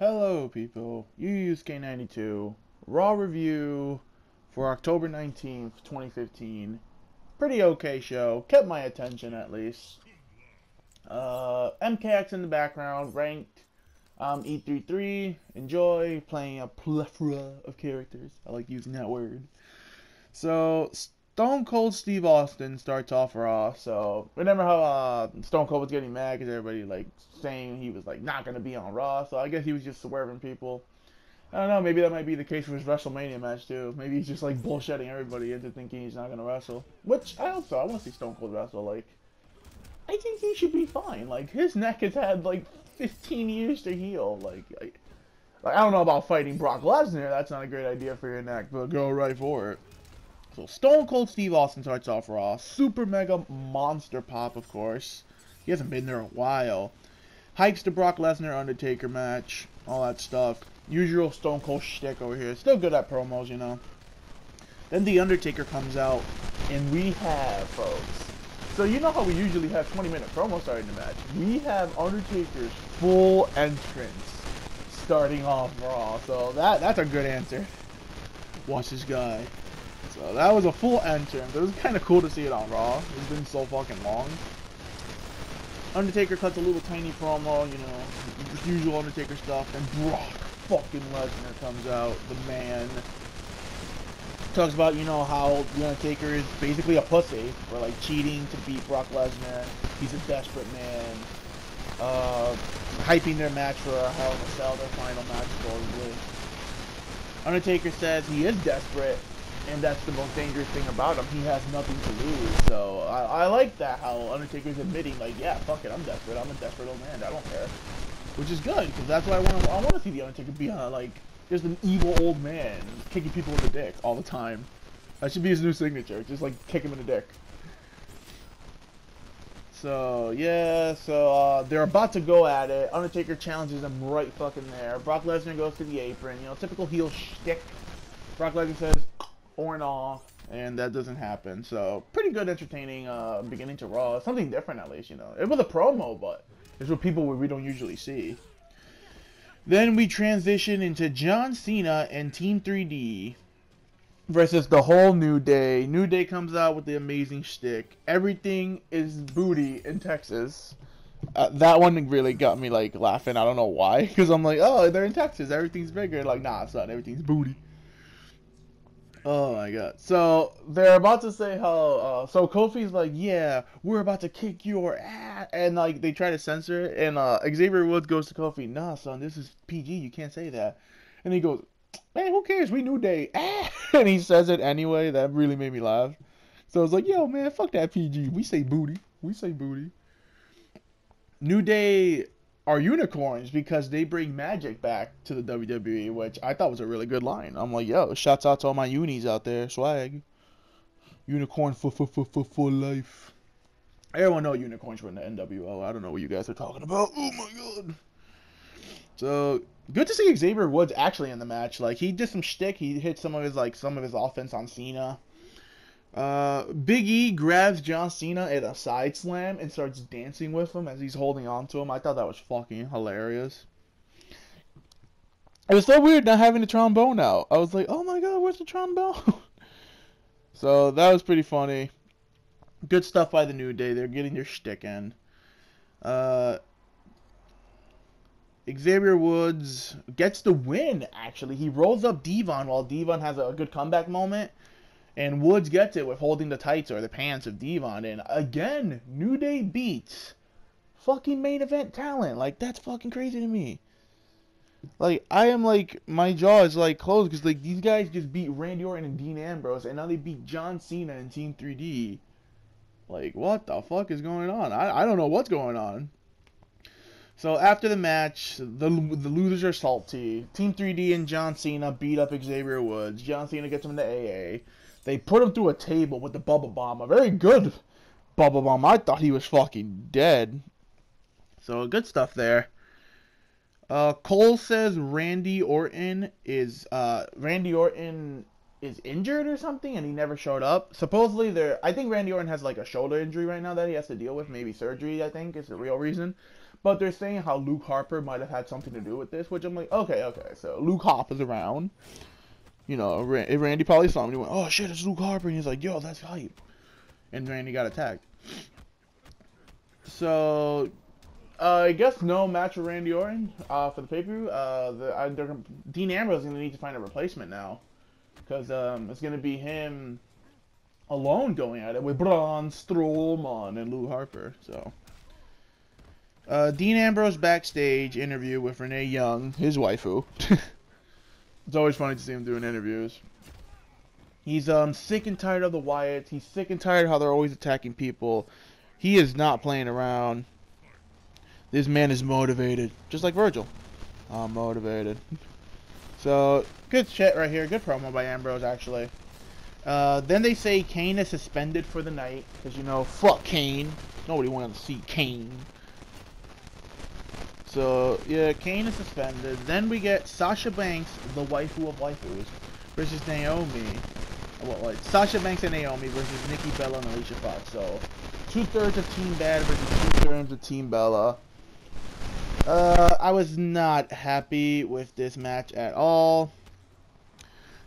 Hello, people. You use K92 Raw review for October 19th, 2015. Pretty okay show. Kept my attention at least. MKX in the background, ranked. E33. Enjoy playing a plethora of characters. I like using that word. So, Stone Cold Steve Austin starts off Raw. So, remember how Stone Cold was getting mad because everybody like saying he was like not gonna be on Raw. So I guess he was just swerving people. I don't know. Maybe that might be the case for his WrestleMania match too. Maybe he's just like bullshitting everybody into thinking he's not gonna wrestle. Which I also I want to see Stone Cold wrestle. Like I think he should be fine. Like his neck has had like 15 years to heal. Like I don't know about fighting Brock Lesnar. That's not a great idea for your neck, but go right for it. So Stone Cold Steve Austin starts off Raw. Super mega monster pop, of course. He hasn't been there in a while. Hypes the Brock Lesnar Undertaker match. All that stuff. Usual Stone Cold shtick over here. Still good at promos, you know. Then the Undertaker comes out. And we have, folks. So you know how we usually have 20-minute promos starting the match. We have Undertaker's full entrance starting off Raw. So that's a good answer. Watch this guy. So that was a full entrance. It was kind of cool to see it on Raw. It's been so fucking long. Undertaker cuts a little tiny promo, you know, usual Undertaker stuff. And Brock fucking Lesnar comes out, the man. Talks about, you know, how the Undertaker is basically a pussy for like cheating to beat Brock Lesnar. He's a desperate man. Hyping their match for a Hell in a Cell, their final match, supposedly. Undertaker says he is desperate. And that's the most dangerous thing about him. He has nothing to lose. So I like that, how Undertaker's admitting, like, yeah, fuck it, I'm desperate. I'm a desperate old man. I don't care. Which is good, because that's why I want to see the Undertaker be like, just an evil old man kicking people in the dick all the time. That should be his new signature. Just like kick him in the dick. So yeah, they're about to go at it. Undertaker challenges him right fucking there. Brock Lesnar goes to the apron. You know, typical heel shtick. Brock Lesnar says, or off, and that doesn't happen. So pretty good, entertaining beginning to Raw. Something different, at least, you know. It was a promo, but it's what people we don't usually see. Then we transition into John Cena and Team 3D versus the whole New Day. New Day comes out with the amazing shtick. Everything is booty in Texas. That one really got me like laughing. I don't know why, because I'm like, oh, they're in Texas. Everything's bigger. Like, nah, son, everything's booty. Oh my god. So they're about to say how so Kofi's like, yeah, we're about to kick your ass, and like they try to censor it, and Xavier Woods goes to Kofi, nah son, this is PG, you can't say that. And he goes, man, who cares, we New Day. And he says it anyway. That really made me laugh. So I was like, yo man, fuck that PG, we say booty. New Day are unicorns because they bring magic back to the WWE, which I thought was a really good line. I'm like, yo, shouts out to all my unis out there, swag. Unicorn for life. Everyone know unicorns were in the NWO. I don't know what you guys are talking about. Oh my god. So good to see Xavier Woods actually in the match. Like he did some shtick. He hit some of his offense on Cena. Big E grabs John Cena at a side slam and starts dancing with him as he's holding on to him. I thought that was fucking hilarious. It was so weird not having the trombone out. I was like, oh my god, where's the trombone? So that was pretty funny. Good stuff by the New Day. They're getting their shtick in. Xavier Woods gets the win, actually. He rolls up Devon while Devon has a good comeback moment. And Woods gets it with holding the tights or the pants of Devon. And again, New Day beats fucking main event talent. Like, that's fucking crazy to me. Like, I am like, my jaw is like closed because like these guys just beat Randy Orton and Dean Ambrose. And now they beat John Cena and Team 3D. Like, what the fuck is going on? I don't know what's going on. So after the match, the losers are salty. Team 3D and John Cena beat up Xavier Woods. John Cena gets him into AA. They put him through a table with the bubble bomb. A very good bubble bomb. I thought he was fucking dead. So good stuff there. Cole says Randy Orton is injured or something, and he never showed up. Supposedly, I think Randy Orton has like a shoulder injury right now that he has to deal with. Maybe surgery, I think, is the real reason. But they're saying how Luke Harper might have had something to do with this, which I'm like, okay. So Luke Harper's around. You know, Randy probably saw him and he went, oh shit, it's Luke Harper. And he's like, yo, that's hype. And Randy got attacked. So, I guess no match with Randy Orton for the pay-per-view. Dean Ambrose is going to need to find a replacement now. Because it's going to be him alone going at it with Braun Strowman and Luke Harper. So, Dean Ambrose backstage interview with Renee Young, his waifu. It's always funny to see him doing interviews. He's sick and tired of the Wyatts. He's sick and tired of how they're always attacking people. He is not playing around. This man is motivated, just like Virgil. I'm motivated. So, good shit right here. Good promo by Ambrose, actually. Then they say Kane is suspended for the night. Because, you know, fuck Kane. Nobody wanted to see Kane. So, yeah, Kane is suspended. Then we get Sasha Banks, the waifu of waifus, versus Naomi. Well, Sasha Banks and Naomi versus Nikki Bella and Alicia Fox. So, 2/3 of Team Bad versus 2/3 of Team Bella. I was not happy with this match at all.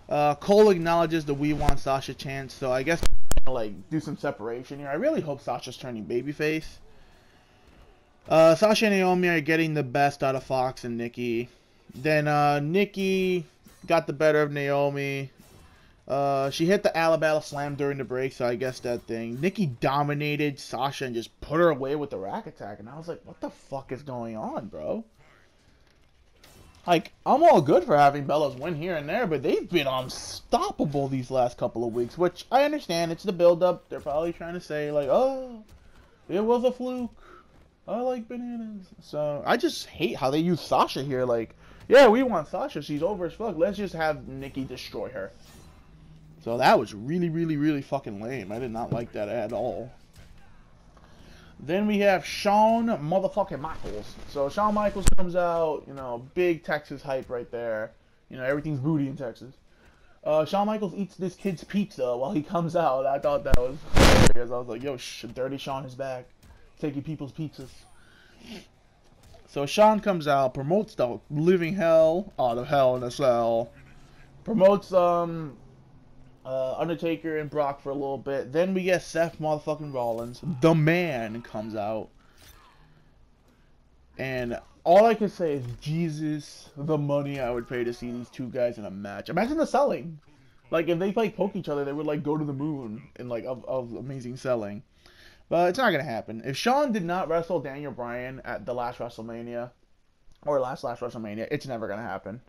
Cole acknowledges the "We Want Sasha" chant, so I guess we're gonna, like, do some separation here. I really hope Sasha's turning babyface. Sasha and Naomi are getting the best out of Fox and Nikki. Then Nikki got the better of Naomi. She hit the Alabama Slam during the break, so I guess that thing. Nikki dominated Sasha and just put her away with the rack attack, and I was like, what the fuck is going on, bro? Like, I'm all good for having Bellas win here and there, but they've been unstoppable these last couple of weeks, which I understand. It's the build-up. They're probably trying to say, like, oh, it was a fluke. I like bananas. So, I just hate how they use Sasha here. Like, yeah, we want Sasha. She's over as fuck. Let's just have Nikki destroy her. So that was really, really, really fucking lame. I did not like that at all. Then we have Shawn motherfucking Michaels. So Shawn Michaels comes out, you know, big Texas hype right there. You know, everything's booty in Texas. Shawn Michaels eats this kid's pizza while he comes out. I thought that was hilarious. I was like, yo, Dirty Shawn is back. Taking people's pizzas. So Shawn comes out, promotes the living hell out of Hell in a Cell. Promotes Undertaker and Brock for a little bit. Then we get Seth motherfucking Rollins, the man, comes out. And all I can say is, Jesus, the money I would pay to see these two guys in a match. Imagine the selling. Like, if they, like, poke each other, they would, like, go to the moon in, like, of amazing selling. But it's not going to happen. If Shawn did not wrestle Daniel Bryan at the last WrestleMania, or last WrestleMania, it's never going to happen.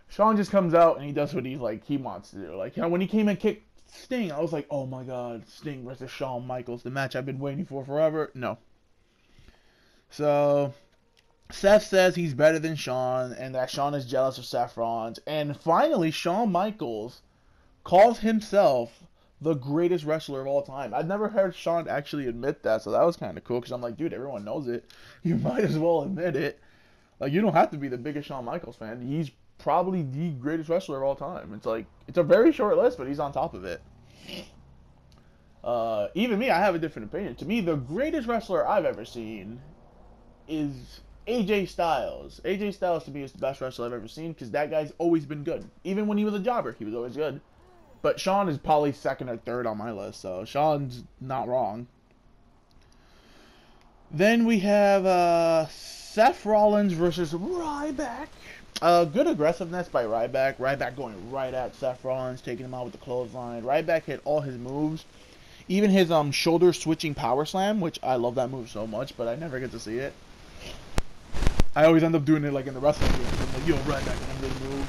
Shawn just comes out and he does what he wants to do. Like, you know, when he came and kicked Sting, I was like, oh my god, Sting versus Shawn Michaels, the match I've been waiting for forever. No. So, Seth says he's better than Shawn and that Shawn is jealous of Seth Rollins. And finally, Shawn Michaels calls himself the greatest wrestler of all time. I've never heard Shawn actually admit that, so that was kind of cool, because I'm like, dude, everyone knows it. You might as well admit it. Like, you don't have to be the biggest Shawn Michaels fan. He's probably the greatest wrestler of all time. It's like, it's a very short list, but he's on top of it. Even me, I have a different opinion. To me, the greatest wrestler I've ever seen is AJ Styles. AJ Styles, to me, is the best wrestler I've ever seen, because that guy's always been good. Even when he was a jobber, he was always good. But Shawn is probably second or third on my list, so Shawn's not wrong. Then we have Seth Rollins versus Ryback. Good aggressiveness by Ryback. Ryback going right at Seth Rollins, taking him out with the clothesline. Ryback hit all his moves. Even his shoulder switching power slam, which I love that move so much, but I never get to see it. I always end up doing it like in the wrestling games. I'm like, yo, Ryback, remember the move?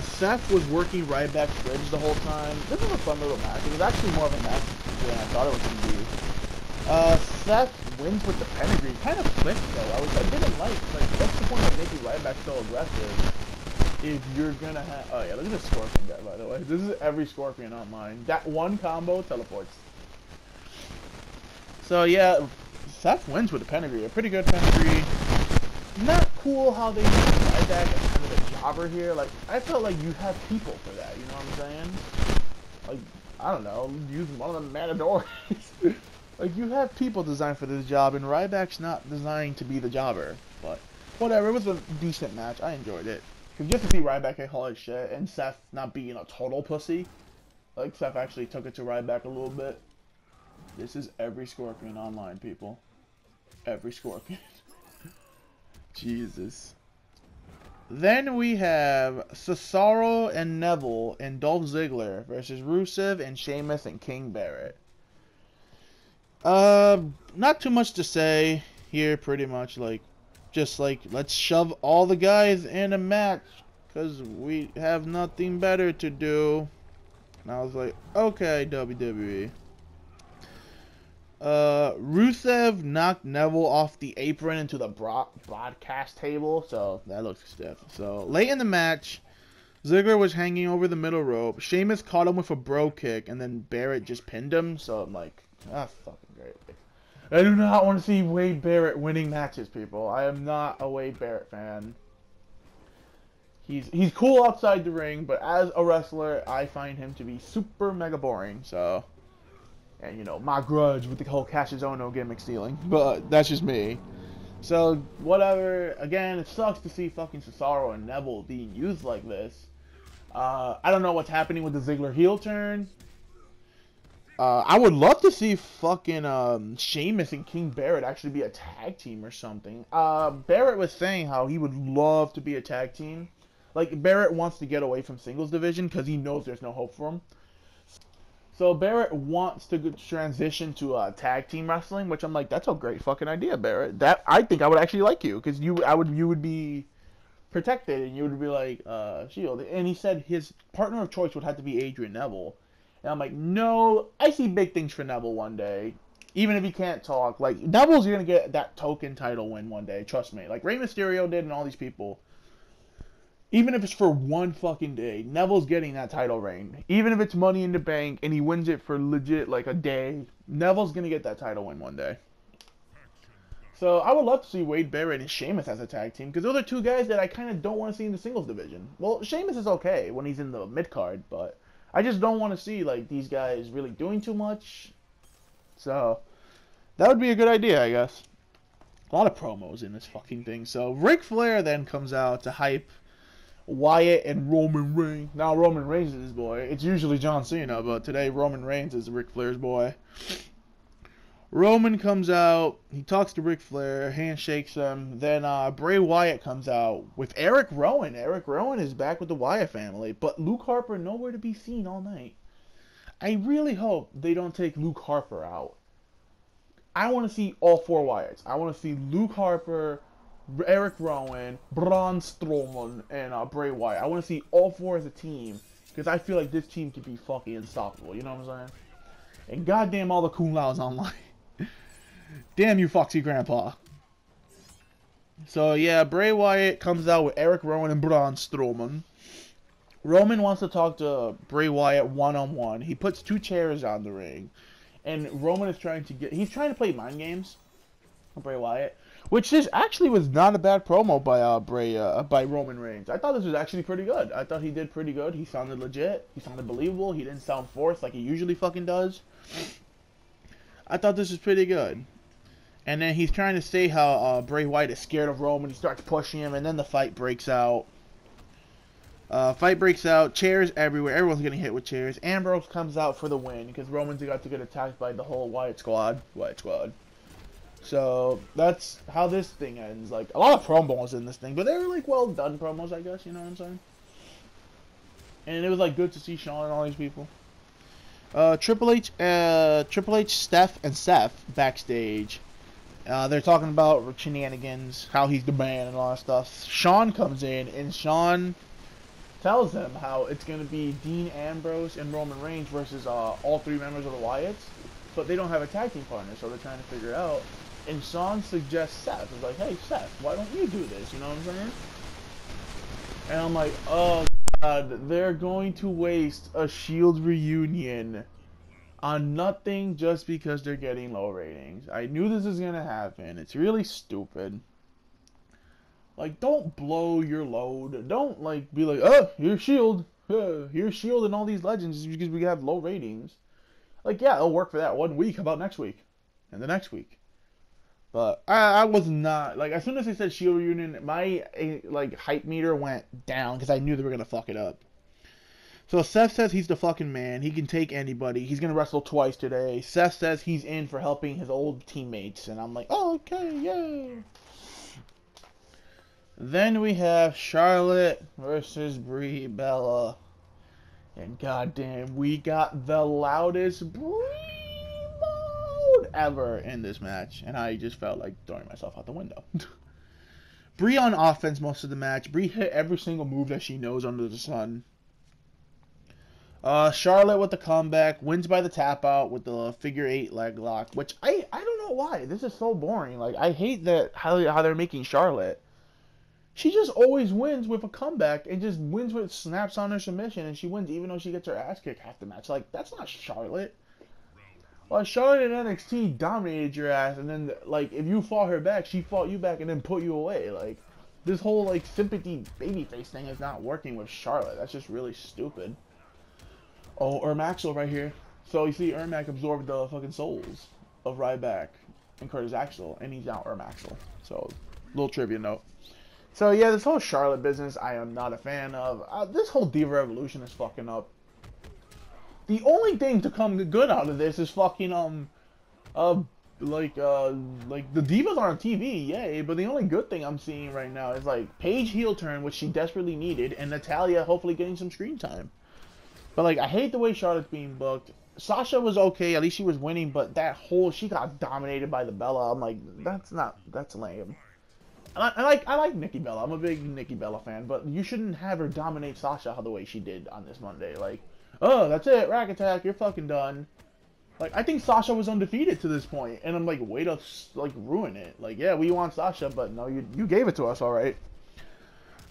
Seth was working Ryback's ribs the whole time. This was a fun little match. It was actually more of a match than I thought it was going to be. Seth wins with the pedigree. Kind of flipped though. I didn't like, what's the point of making Ryback so aggressive if you're going to have... Oh yeah, look at this Scorpion guy, by the way. This is every Scorpion on mine. That one combo teleports. So yeah, Seth wins with the pedigree. A pretty good pedigree. Not cool how they use Ryback as kind of a jobber here. Like, I felt like you have people for that, you know what I'm saying? Like, I don't know, use one of the Matadors. Like, you have people designed for this job, and Ryback's not designed to be the jobber. But whatever, it was a decent match. I enjoyed it. Because just to see Ryback get hard shit, and Seth not being a total pussy. Like, Seth actually took it to Ryback a little bit. This is every Scorpion online, people. Every Scorpion. Jesus. Then we have Cesaro and Neville and Dolph Ziggler versus Rusev and Sheamus and King Barrett. Not too much to say here, pretty much. Just let's shove all the guys in a match because we have nothing better to do. And I was like, okay, WWE. Rusev knocked Neville off the apron into the broadcast table, so that looks stiff. So late in the match, Ziggler was hanging over the middle rope. Sheamus caught him with a bro kick, and then Barrett just pinned him. So I'm like, that's fucking great. I do not want to see Wade Barrett winning matches, people. I am not a Wade Barrett fan. He's cool outside the ring, but as a wrestler, I find him to be super mega boring. So. And, you know, my grudge with the whole Cassius Ohno gimmick stealing. But that's just me. So, whatever. Again, it sucks to see fucking Cesaro and Neville being used like this. I don't know what's happening with the Ziggler heel turn. I would love to see fucking Sheamus and King Barrett actually be a tag team or something. Barrett was saying how he would love to be a tag team. Like, Barrett wants to get away from singles division because he knows there's no hope for him. So Barrett wants to transition to tag team wrestling, which I'm like, that's a great fucking idea, Barrett. That I think I would actually like you, because you would be protected and you would be like Shield. And he said his partner of choice would have to be Adrian Neville, and I'm like, no, I see big things for Neville one day, even if he can't talk. Like, Neville's gonna get that token title win one day, trust me. Like Rey Mysterio did and all these people. Even if it's for one fucking day, Neville's getting that title reign. Even if it's Money in the Bank and he wins it for legit like a day, Neville's going to get that title win one day. So I would love to see Wade Barrett and Sheamus as a tag team, because those are two guys that I kind of don't want to see in the singles division. Well, Sheamus is okay when he's in the mid-card, but I just don't want to see like these guys really doing too much. So that would be a good idea, I guess. A lot of promos in this fucking thing. So Ric Flair then comes out to hype Wyatt and Roman Reigns. Now Roman Reigns is his boy. It's usually John Cena, but today Roman Reigns is Ric Flair's boy. Roman comes out. He talks to Ric Flair, handshakes him. Then Bray Wyatt comes out with Eric Rowan. Eric Rowan is back with the Wyatt family, but Luke Harper nowhere to be seen all night. I really hope they don't take Luke Harper out. I want to see all four Wyatts. I want to see Luke Harper, Eric Rowan, Braun Strowman, and Bray Wyatt. I want to see all four as a team, because I feel like this team could be fucking unstoppable. You know what I'm saying? And goddamn all the Kung Laos online. Damn you, Foxy Grandpa. So yeah, Bray Wyatt comes out with Eric Rowan and Braun Strowman. Roman wants to talk to Bray Wyatt one-on-one. He puts two chairs on the ring, and Roman is trying to play mind games with Bray Wyatt. Which this actually was not a bad promo by Roman Reigns. I thought this was actually pretty good. I thought he did pretty good. He sounded legit. He sounded believable. He didn't sound forced like he usually fucking does. I thought this was pretty good. And then he's trying to say how Bray Wyatt is scared of Roman. He starts pushing him, and then the fight breaks out. Chairs everywhere. Everyone's getting hit with chairs. Ambrose comes out for the win because Roman's got to get attacked by the whole Wyatt squad. So that's how this thing ends. Like, a lot of promos in this thing, but they were like well done promos, I guess. You know what I'm saying? And it was like good to see Shawn and all these people. Triple H, Steph, and Seth backstage. They're talking about shenanigans, how he's the man, and all that stuff. Shawn comes in, and Shawn tells them how it's going to be Dean Ambrose and Roman Reigns versus all three members of the Wyatts, but they don't have a tag team partner, so they're trying to figure it out. And Shawn suggests Seth. It's like, hey, Seth, why don't you do this? You know what I'm saying? And I'm like, oh, God, they're going to waste a Shield reunion on nothing just because they're getting low ratings. I knew this was going to happen. It's really stupid. Like, don't blow your load. Don't, like, be like, oh, here's Shield. Here's Shield and all these legends because we have low ratings. Like, yeah, it'll work for that 1 week. How about next week? and the next week. But I was not, like, as soon as they said Shield reunion, my like hype meter went down because I knew they were gonna fuck it up. So Seth says he's the fucking man. He can take anybody. He's gonna wrestle twice today. Seth says he's in for helping his old teammates, and I'm like, oh, okay, yay. Then we have Charlotte versus Brie Bella. And goddamn, we got the loudest Brie mode ever in this match. And I just felt like throwing myself out the window. Brie on offense most of the match. Brie hit every single move that she knows under the sun. Charlotte with the comeback. Wins by the tap out with the figure 8 leg lock. Which I don't know why. This is so boring. Like, I hate that how they're making Charlotte. She just always wins with a comeback and just wins with snaps on her submission, and she wins even though she gets her ass kicked half the match. Like, that's not Charlotte. Like, Charlotte in NXT dominated your ass, and then, like, if you fought her back, she fought you back and then put you away. Like, this whole, like, sympathy babyface thing is not working with Charlotte. That's just really stupid. Oh, Ermaxel right here. So, you see, Ermac absorbed the fucking souls of Ryback and Curtis Axel, and he's now Ermaxel. So, little trivia note. So, yeah, this whole Charlotte business, I am not a fan of. This whole Diva Revolution is fucking up. The only thing to come good out of this is fucking, like the Divas are on TV, yay. But the only good thing I'm seeing right now is, like, Paige heel turn, which she desperately needed, and Natalya hopefully getting some screen time. But, like, I hate the way Charlotte's being booked. Sasha was okay, at least she was winning, but that whole, she got dominated by the Bella. I'm like, that's lame. I like Nikki Bella. I'm a big Nikki Bella fan, but you shouldn't have her dominate Sasha the way she did on this Monday. Like, oh, that's it, Rack Attack, you're fucking done. Like, I think Sasha was undefeated to this point, and I'm like, way to, like, ruin it. Like, yeah, we want Sasha, but no, you gave it to us, alright.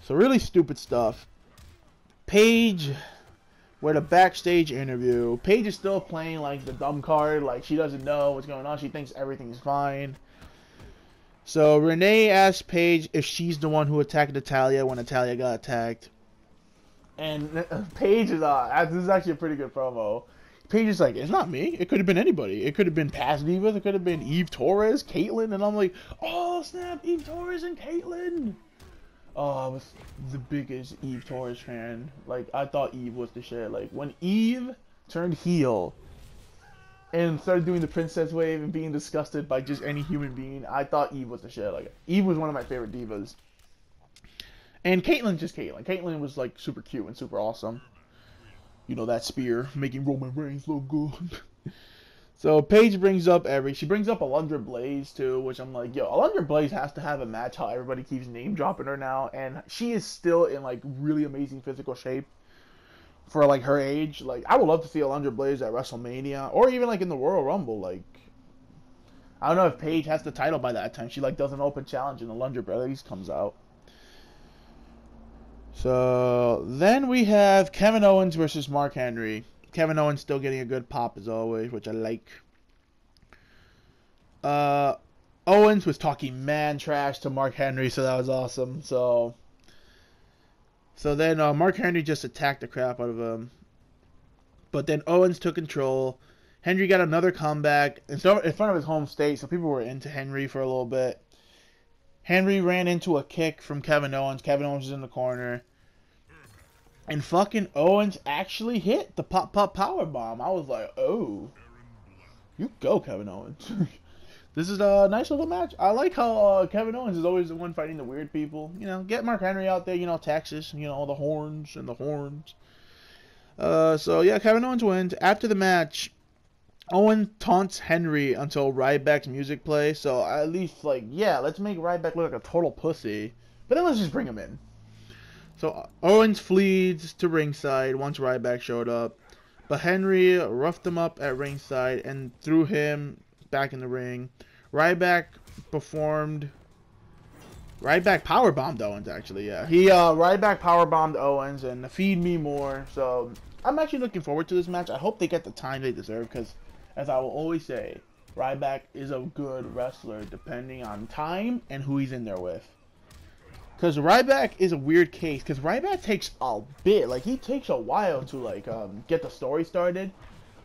So, really stupid stuff. Paige, with a backstage interview. Paige is still playing, like, the dumb card. Like, she doesn't know what's going on. She thinks everything's fine. So, Renee asked Paige if she's the one who attacked Natalya when Natalya got attacked. And Paige is, this is actually a pretty good promo. Paige is like, it's not me. It could have been anybody. It could have been past Divas. It could have been Eve Torres, Caitlyn. And I'm like, oh, snap, Eve Torres and Caitlyn. Oh, I was the biggest Eve Torres fan. Like, I thought Eve was the shit. Like, when Eve turned heel and started doing the princess wave and being disgusted by just any human being, I thought Eve was the shit. Like, Eve was one of my favorite divas. And Caitlyn's just Caitlyn. Caitlyn was, like, super cute and super awesome. You know, that spear making Roman Reigns look good. So, Paige brings up she brings up Alundra Blaze, too, which I'm like, yo, Alundra Blaze has to have a match how everybody keeps name-dropping her now, and she is still in, like, really amazing physical shape for, like, her age. Like, I would love to see Alundra Blaze at WrestleMania, or even, like, in the Royal Rumble. Like, I don't know if Paige has the title by that time. She, like, does an open challenge and Alundra Blaze comes out. So, then we have Kevin Owens versus Mark Henry. Kevin Owens still getting a good pop as always, which I like. Owens was talking man trash to Mark Henry, so that was awesome. So then Mark Henry just attacked the crap out of him. But then Owens took control. Henry got another comeback in front of his home state, so people were into Henry for a little bit. Henry ran into a kick from Kevin Owens. Kevin Owens was in the corner. And fucking Owens actually hit the pop power bomb. I was like, oh, you go, Kevin Owens. This is a nice little match. I like how Kevin Owens is always the one fighting the weird people. You know, get Mark Henry out there, you know, Texas, you know, the horns and the horns. So, yeah, Kevin Owens wins. After the match, Owens taunts Henry until Ryback's music plays. So, at least, like, yeah, let's make Ryback look like a total pussy. But then let's just bring him in. So, Owens flees to ringside once Ryback showed up. But Henry roughed him up at ringside and threw him back in the ring. Ryback powerbombed Owens, actually, yeah. Ryback powerbombed Owens and feed me more. So, I'm actually looking forward to this match. I hope they get the time they deserve because, as I will always say, Ryback is a good wrestler depending on time and who he's in there with. Because Ryback is a weird case. Because Ryback takes a bit. Like, he takes a while to, like, get the story started.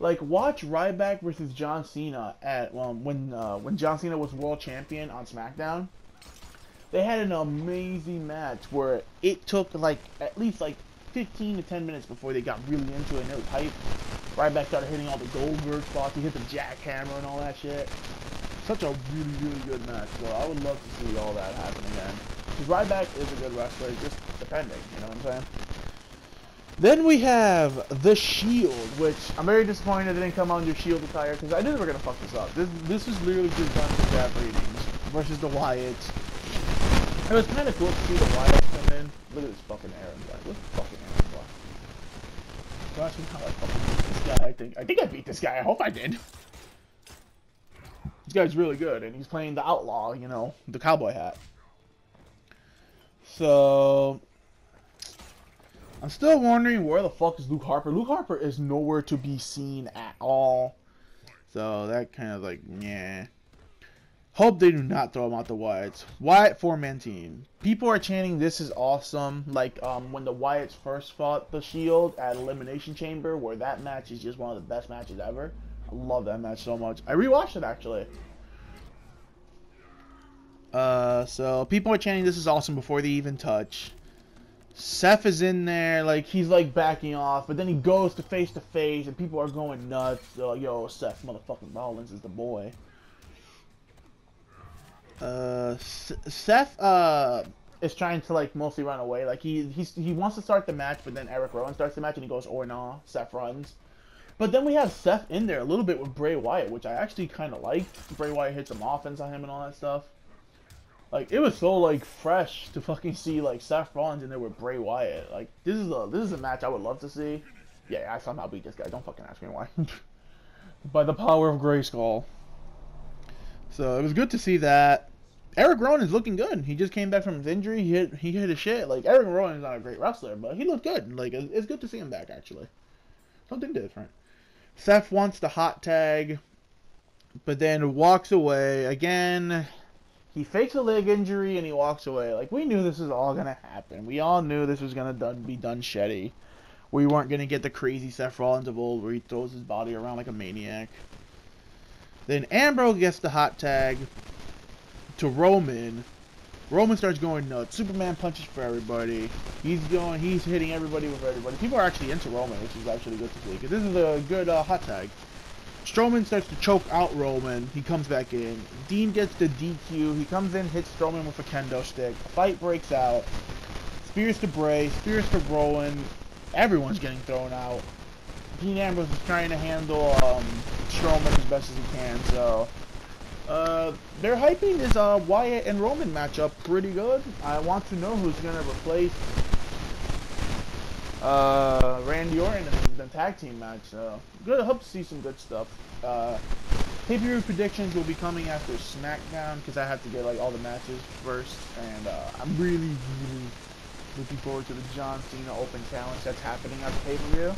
Like, watch Ryback versus John Cena at when John Cena was world champion on SmackDown. They had an amazing match where it took like at least like 15 to 10 minutes before they got really into it and it was hype. Ryback started hitting all the Goldberg spots. He hit the jackhammer and all that shit. Such a really, really good match. So I would love to see all that happen again. Because Ryback is a good wrestler, just depending, you know what I'm saying? Then we have The Shield, which I'm very disappointed it didn't come under Shield attire, because I knew they were going to fuck this up. This was literally just done for draft ratings versus the Wyatts. It was kind of cool to see the Wyatts come in. Look at this fucking Aaron guy. Look at fucking Aaron guy. Gosh, how I fucking beat this guy, I think I beat this guy. I hope I did. This guy's really good, and he's playing the outlaw, you know, the cowboy hat. So, I'm still wondering where the fuck is Luke Harper. Luke Harper is nowhere to be seen at all. So, that kind of like, yeah. Hope they do not throw him out the Wyatts. Wyatt 4-man team. People are chanting this is awesome. Like when the Wyatts first fought the Shield at Elimination Chamber, where that match is just one of the best matches ever. I love that match so much. I rewatched it actually. So people are chanting this is awesome before they even touch. Seth is in there, like he's like backing off, but then he goes to face, and people are going nuts. They're like, yo, Seth motherfucking Rollins is the boy. Seth is trying to like mostly run away. Like he wants to start the match, but then Eric Rowan starts the match and he goes, "Or nah." Seth runs. But then we have Seth in there a little bit with Bray Wyatt, which I actually kind of liked. Bray Wyatt hit some offense on him and all that stuff. Like it was so like fresh to fucking see like Seth Rollins in there with Bray Wyatt. Like this is a match I would love to see. Yeah, I somehow beat this guy. Don't fucking ask me why. By the power of Grayskull. So it was good to see that. Eric Rowan is looking good. He just came back from his injury. He hit his shit. Like Eric Rowan is not a great wrestler, but he looked good. Like it's good to see him back actually. Something different. Seth wants the hot tag, but then walks away again. He fakes a leg injury and he walks away. Like we knew this was all gonna happen. We all knew this was gonna be done shitty. We weren't gonna get the crazy Seth Rollins of old where he throws his body around like a maniac. Then Ambrose gets the hot tag to Roman. Roman starts going nuts. Superman punches for everybody. He's hitting everybody with everybody. People are actually into Roman, which is actually good to see. Because this is a good hot tag. Strowman starts to choke out Roman. He comes back in. Dean gets the DQ. He comes in, hits Strowman with a kendo stick. Fight breaks out. Spears to Bray. Spears to Rowan. Everyone's getting thrown out. Dean Ambrose is trying to handle Strowman as best as he can, so they're hyping this Wyatt and Roman matchup pretty good. I want to know who's gonna replace Randy Orton in the tag team match. So good. I hope to see some good stuff. Pay-per-view predictions will be coming after SmackDown because I have to get like all the matches first, and I'm really looking forward to the John Cena Open Challenge that's happening at the pay-per-view.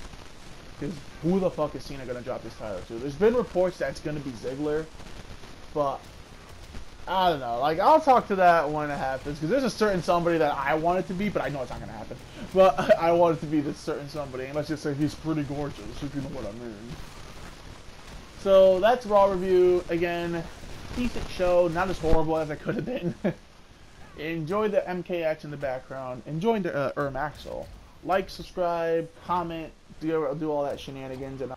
Because who the fuck is Cena gonna drop this title to? There's been reports that it's gonna be Ziggler, but I don't know. Like I'll talk to that when it happens. Because there's a certain somebody that I want it to be, but I know it's not gonna happen. But I want it to be this certain somebody, and let's just say he's pretty gorgeous, if you know what I mean. So that's Raw review. Again, decent show, not as horrible as it could have been. Enjoy the MKX in the background. Enjoy the Axel. Like, subscribe, comment, do all that shenanigans, and